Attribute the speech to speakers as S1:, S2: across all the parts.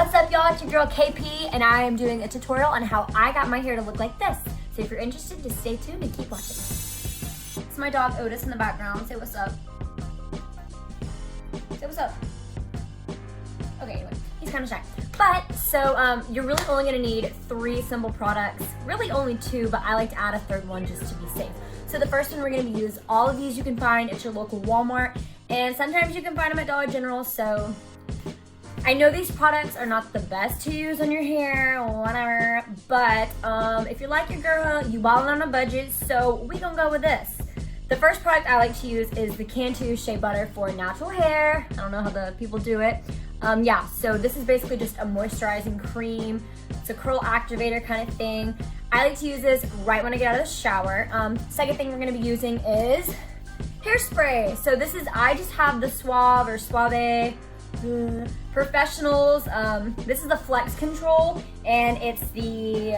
S1: What's up, y'all? It's your girl KP, and I am doing a tutorial on how I got my hair to look like this. So if you're interested, just stay tuned and keep watching. It's my dog Otis in the background. Say what's up. Say what's up. Okay, anyway, he's kind of shy. But, so you're really only gonna need 3 simple products. Really only 2, but I like to add a 3rd one just to be safe. So the first one we're gonna use, all of these you can find at your local Walmart, and sometimes you can find them at Dollar General, so I know these products are not the best to use on your hair or whatever, but if you're like your girl, you ballin' on a budget, so we gonna go with this. The first product I like to use is the Cantu Shea Butter for natural hair. I don't know how the people do it. Yeah, so this is basically just a moisturizing cream. It's a curl activator kind of thing. I like to use this right when I get out of the shower. Second thing we're gonna be using is hairspray. So this is, I just have the Suave or Suave Professionals. This is the Flex Control, and it's the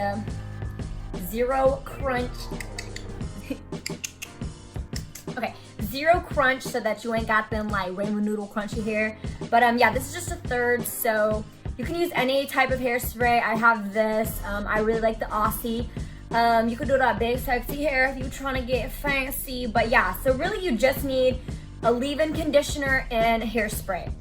S1: Zero Crunch. Okay, Zero Crunch, so that you ain't got them like rainbow noodle crunchy hair. But yeah, this is just a 3rd, so you can use any type of hairspray. I have this. I really like the Aussie. You could do that big sexy hair if you're trying to get fancy. But yeah, so really you just need a leave-in conditioner and hairspray.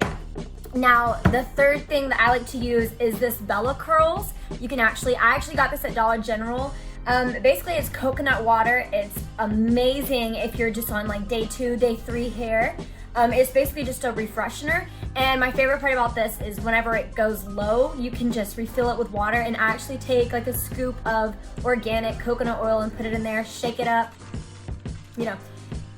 S1: Now, the 3rd thing that I like to use is this Bella Curls. You can I actually got this at Dollar General. Basically it's coconut water. It's amazing if you're just on like day 2, day 3 hair. It's basically just a refreshener. And my favorite part about this is whenever it goes low, you can just refill it with water, and I actually take like a scoop of organic coconut oil and put it in there, shake it up, you know,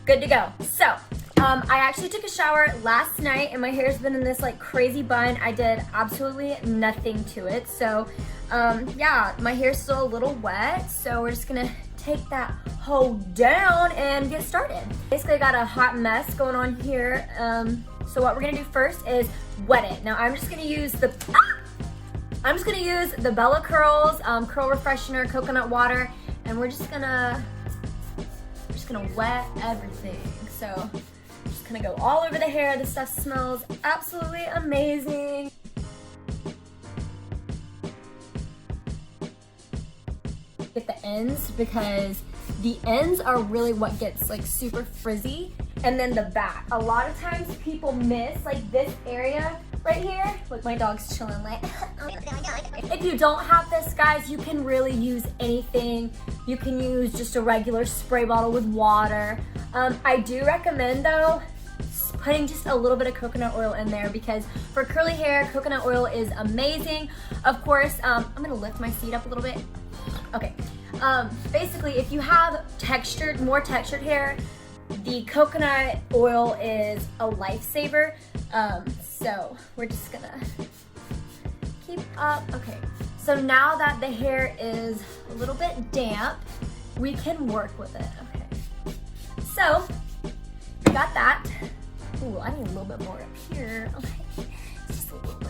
S1: good to go. So, I actually took a shower last night and my hair's been in this like crazy bun. I did absolutely nothing to it. So, yeah, my hair's still a little wet. So we're just gonna take that hoe down and get started. Basically, I got a hot mess going on here. So what we're gonna do first is wet it. Now I'm just gonna use the Bella Curls curl refreshener coconut water, and we're just gonna wet everything. So just gonna go all over the hair. This stuff smells absolutely amazing. Get the ends, because the ends are really what gets like super frizzy, and then the back. A lot of times people miss like this area right here. Look, my dog's chilling like. If you don't have this, guys, you can really use anything. You can use just a regular spray bottle with water. I do recommend though putting just a little bit of coconut oil in there, because for curly hair, coconut oil is amazing. Of course, I'm gonna lift my seat up a little bit. Okay, basically if you have more textured hair, the coconut oil is a lifesaver. So we're just gonna keep up. Okay, so now that the hair is a little bit damp, we can work with it. Okay, so we got that. Ooh, I need a little bit more up here. Okay, just a little bit.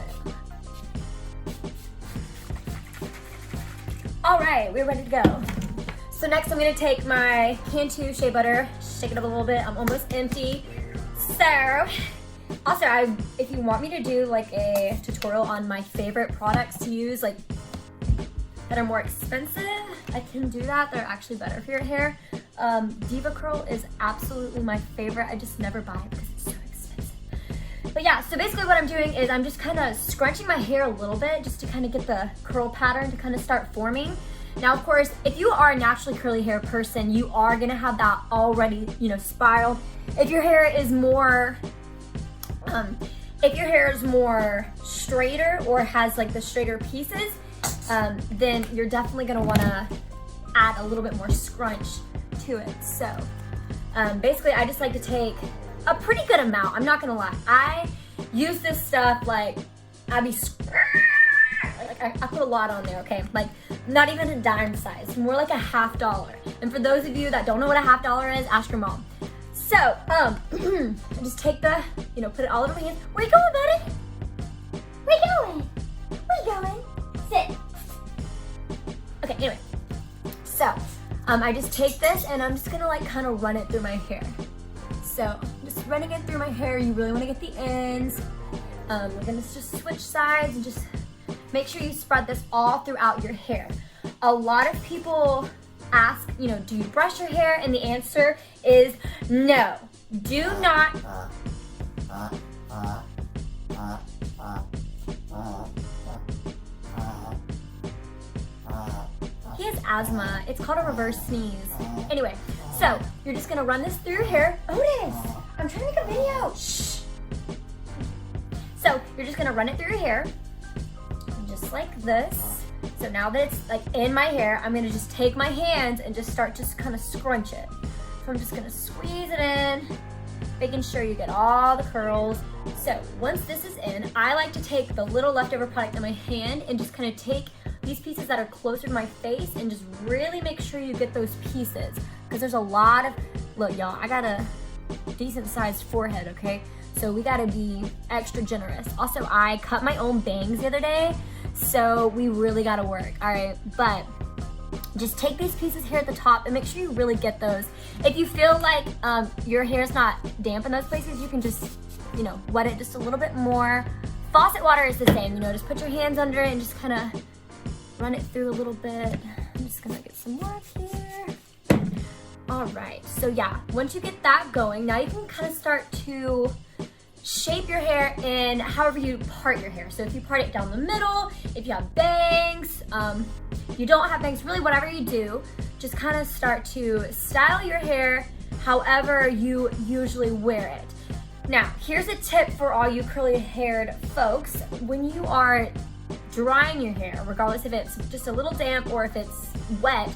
S1: All right, we're ready to go. So next I'm gonna take my Cantu Shea Butter, shake it up a little bit. I'm almost empty. So, also if you want me to do like a tutorial on my favorite products to use, like that are more expensive, I can do that. They're actually better for your hair. Diva Curl is absolutely my favorite. I just never buy it because it's so expensive. But yeah, so basically what I'm doing is I'm just kind of scrunching my hair a little bit just to kind of get the curl pattern to kind of start forming. Now, of course, if you are a naturally curly hair person, you are gonna have that already, you know, spiraled. If your hair is more, straighter or has like the straighter pieces, then you're definitely gonna wanna add a little bit more scrunch to it. So, basically, I just like to take a pretty good amount. I'm not gonna lie. I use this stuff like I put a lot on there, okay? Like, not even a dime size, more like a $50. And for those of you that don't know what a $50 is, ask your mom. So, I just take the, you know, put it all over my hands. Where you going, buddy? Where you going? Where you going? Sit. Okay, anyway. So, I just take this and I'm just gonna like kind of run it through my hair. So, just running it through my hair. You really wanna get the ends. We're gonna just switch sides and just make sure you spread this all throughout your hair. A lot of people ask, you know, do you brush your hair? And the answer is no. Do not. He has asthma. It's called a reverse sneeze. Anyway, so you're just gonna run this through your hair. Otis, I'm trying to make a video. Shh. So you're just gonna run it through your hair, just like this. So now that it's like in my hair, I'm gonna just take my hands and just start just kind of scrunch it. So I'm just gonna squeeze it in, making sure you get all the curls. So once this is in, I like to take the little leftover product in my hand and just kind of take these pieces that are closer to my face and just really make sure you get those pieces. Because there's a lot of, look y'all, I got a decent sized forehead, okay? So we gotta be extra generous. Also, I cut my own bangs the other day, so we really gotta work, all right? But just take these pieces here at the top and make sure you really get those. If you feel like your hair's not damp in those places, you can just, you know, wet it just a little bit more. Faucet water is the same, you know, just put your hands under it and just kind of run it through a little bit. I'm just gonna get some more here. All right, so yeah, once you get that going, now you can kind of start to shape your hair in however you part your hair. So if you part it down the middle, if you have bangs, you don't have bangs, really whatever you do, just kind of start to style your hair however you usually wear it. Now, here's a tip for all you curly haired folks. When you are drying your hair, regardless if it's just a little damp or if it's wet,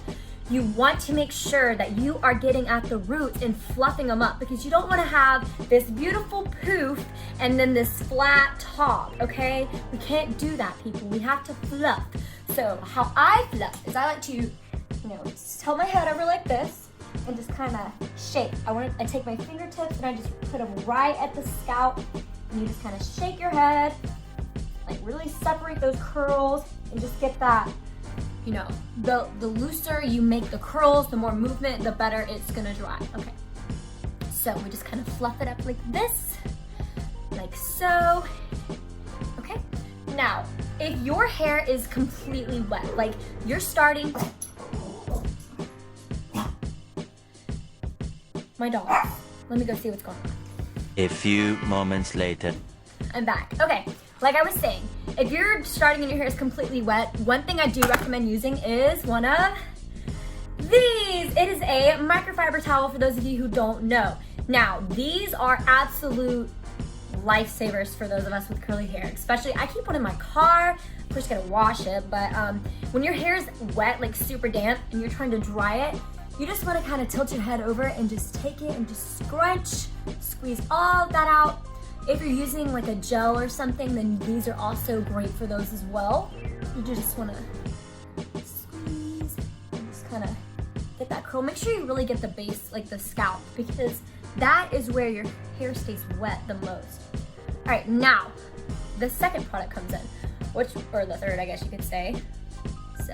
S1: you want to make sure that you are getting at the roots and fluffing them up, because you don't want to have this beautiful poof and then this flat top, okay? We can't do that, people. We have to fluff. So how I fluff is I like to, you know, tilt my head over like this and just kind of shake. I take my fingertips and I just put them right at the scalp, and you just kind of shake your head, like really separate those curls and just get that, you know, the looser you make the curls, the more movement, the better it's gonna dry. Okay, so we just kind of fluff it up like this, like so. Okay, now if your hair is completely wet, like you're starting, my dog, let me go see what's going on.
S2: A few moments later.
S1: I'm back. Okay, like I was saying, if you're starting and your hair is completely wet, one thing I do recommend using is one of these. It is a microfiber towel, for those of you who don't know. Now, these are absolute lifesavers for those of us with curly hair. Especially, I keep one in my car. Of course, you gotta wash it, but when your hair is wet, like super damp, and you're trying to dry it, you just wanna kind of tilt your head over and just take it and just scrunch, squeeze all of that out. If you're using like a gel or something, then these are also great for those as well. You just wanna squeeze and just kind of get that curl. Make sure you really get the base, like the scalp, because that is where your hair stays wet the most. All right, now the second product comes in, or the third, I guess you could say. So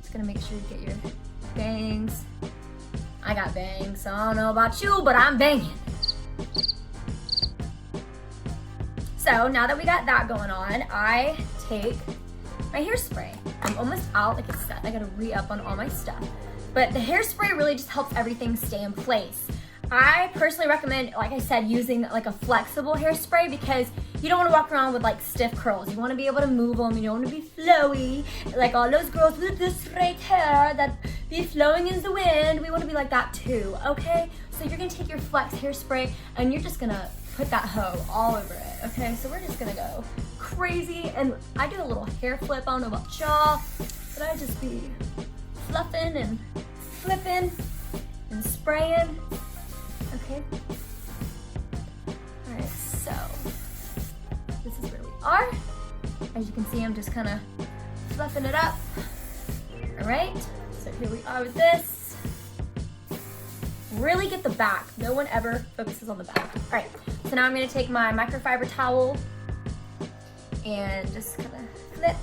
S1: just gonna make sure you get your bangs. I got bangs, I don't know about you, but I'm banging. So now that we got that going on, I take my hairspray. I'm almost out, like it's set. I gotta re-up on all my stuff. But the hairspray really just helps everything stay in place. I personally recommend, like I said, using like a flexible hairspray, because you don't want to walk around with like stiff curls. You want to be able to move them. You don't want to be flowy, like all those girls with this straight hair that be flowing in the wind. We want to be like that too, okay? So you're gonna take your flex hairspray and you're just gonna put that hoe all over it, okay? So we're just gonna go crazy, and I do a little hair flip. I don't know about y'all, but I just be fluffing and flipping and spraying. Okay. All right, so this is where we are. As you can see, I'm just kind of fluffing it up. All right, so here we are with this. Really get the back. No one ever focuses on the back. All right, so now I'm gonna take my microfiber towel and just kind of flip.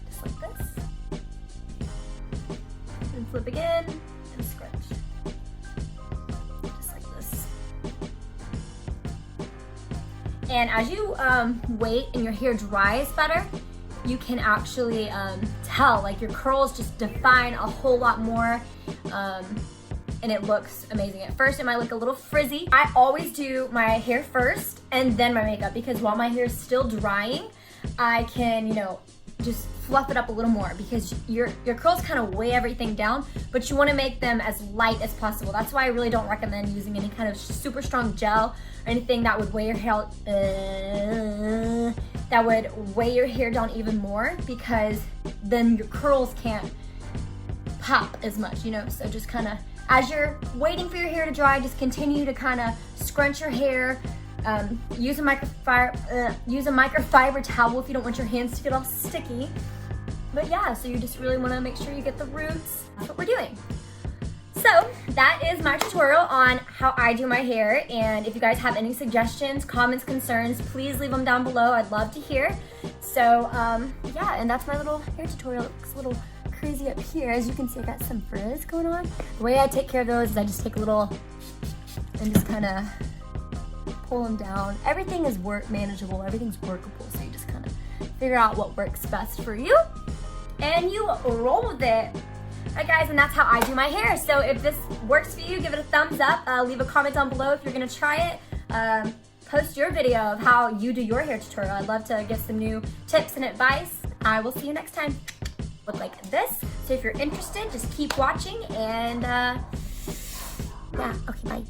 S1: Just like this. And flip again. And as you wait and your hair dries better, you can actually tell, like your curls just define a whole lot more, and it looks amazing. At first it might look a little frizzy. I always do my hair first and then my makeup, because while my hair is still drying, I can, you know, just fluff it up a little more, because your curls kind of weigh everything down, but you want to make them as light as possible. That's why I really don't recommend using any kind of super strong gel or anything that would weigh your hair down even more, because then your curls can't pop as much, you know. So just kind of, as you're waiting for your hair to dry, just continue to kind of scrunch your hair. Use a microfiber towel if you don't want your hands to get all sticky. But yeah, so you just really want to make sure you get the roots. That's what we're doing. So that is my tutorial on how I do my hair. And if you guys have any suggestions, comments, concerns, please leave them down below. I'd love to hear. So yeah, and that's my little hair tutorial. It looks a little crazy up here. As you can see, I got some frizz going on. The way I take care of those is I just take a little and just kind of pull them down. Everything is manageable, everything's workable, so you just kind of figure out what works best for you and you roll with it. Alright guys, and that's how I do my hair. So if this works for you, give it a thumbs up, leave a comment down below if you're gonna try it. Post your video of how you do your hair tutorial. I'd love to get some new tips and advice. I will see you next time. Look like this. So if you're interested, just keep watching, and yeah, okay, bye.